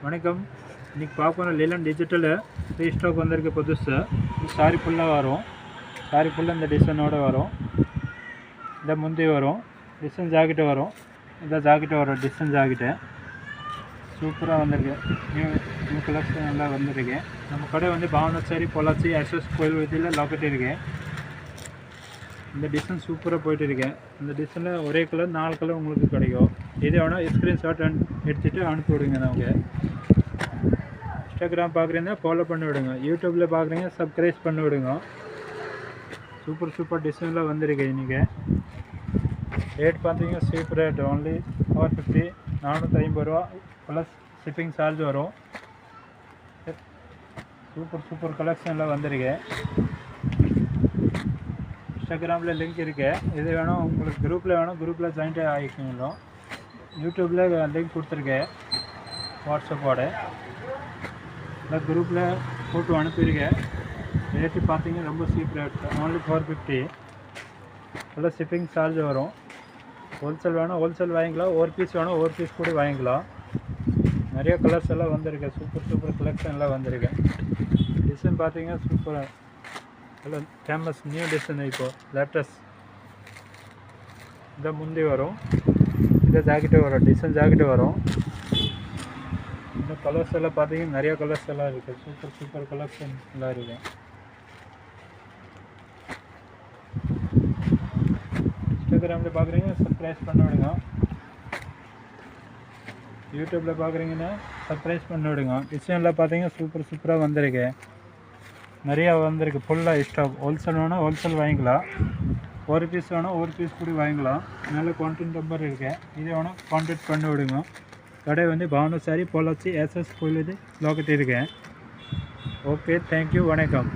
வணக்கம். இன்றைக்கி பார்க்க லிலன் டிஜிட்டல் ரீஸ்டாக் வந்திருக்கு புதுசு. சாரி ஃபுல்லாக வரும். சாரி ஃபுல்லாக இந்த டிசைனோடு வரும். இந்த முந்தி வரும். டிசைன் ஜாக்கெட்டு வரும். இந்த ஜாக்கெட்டு வரும். டிசைன் ஜாக்கெட்டு சூப்பராக வந்திருக்கு. நியூ கலெக்ஷன் நல்லா வந்திருக்கு. நம்ம கடை வந்து பாவனச்சேரி பொள்ளாச்சி எஸ்எஸ் கோயில் வீதியில் லொக்கேட் இருக்கு. இந்த டிசைன் சூப்பராக போயிட்டு இருக்கேன். இந்த டிசைனில் ஒரே கலர் 4 கலர் உங்களுக்கு கிடைக்கும். இது வேணால் ஸ்க்ரீன்ஷாட் எடுத்துகிட்டு அனுப்பி விடுங்க. நமக்கு இன்ஸ்டாகிராம் பார்க்குறீங்கன்னா ஃபாலோ பண்ணி விடுங்க. யூடியூப்பில் பார்க்குறீங்க சப்ஸ்கிரைப் பண்ணி விடுங்க. சூப்பர் டிசைனில் வந்திருக்கு. இன்றைக்கி ரேட் பார்த்தீங்கன்னா சீப் ரேட் ஒன்லி 450 450 ரூபா ப்ளஸ் ஷிப்பிங் சார்ஜ் வரும். சூப்பர் கலெக்ஷனில் வந்திருக்கு. இன்ஸ்டாகிராமில் லிங்க் இருக்குது. இது வேணும் உங்களுக்கு குரூப்பில் வேணும், குரூப்பில் ஜாயின்ட் ஆகிக்கணும். யூடியூப்பில் லிங்க் கொடுத்துருக்கேன் வாட்ஸ்அப்போடு. இந்த குரூப்பில் ஃபோட்டோ அனுப்பியிருக்கேன். ரேட்டு பார்த்தீங்கன்னா ரொம்ப cheap rate only 450 plus shipping charge வரும். ஹோல்சேல் வேணும் ஹோல்சேல் வாங்கிக்கலாம். ஒரு பீஸ் வேணும் ஒரு பீஸ் கூட வாங்கிக்கலாம். நிறைய கலர்ஸ் எல்லாம் வந்திருக்கு. சூப்பர் கலெக்ஷன்லாம் வந்திருக்கு. டிசைன் பார்த்தீங்கன்னா சூப்பராக எல்லாம் ஃபேமஸ் நியூ டிசைன். இப்போது லேட்டஸ்ட் இந்த முந்தி வரும். இந்த ஜாக்கெட்டு வரும். டிசைன் ஜாக்கெட்டு வரும். இந்த கலர்ஸ் எல்லாம் பார்த்தீங்கன்னா நிறைய கலர்ஸ் எல்லாம் இருக்குது. சூப்பர் கலெக்ஷன் எல்லாம் இருக்குது. இன்ஸ்டாகிராமில் பார்க்குறீங்கன்னா சப்ஸ்கிரைப் பண்ண விடுங்க. யூடியூப்பில் பார்க்குறீங்கன்னா சப்ஸ்கிரைப் பண்ண விடுங்க. டிசைனில் பார்த்தீங்கன்னா சூப்பராக வந்திருக்கு. நிறையா வந்திருக்கு. ஃபுல்லாக ஸ்டாக். ஹோல்சேல் வேணும் ஹோல்சேல் வாங்கிக்கலாம். ஒரு பீஸ் வேணும் ஒரு பீஸ் கூட வாங்கிக்கலாம். நல்ல கான்டாக்ட் நம்பர் இருக்குது. இது வேணும் கான்டாக்ட் பண்ணி விடுங்க. கடை வந்து பாவனச்சேரி பொள்ளாச்சி எஸ்எஸ் கோயில் லொக்கேட் இருக்கேன். ஓகே, தேங்க்யூ, வணக்கம்.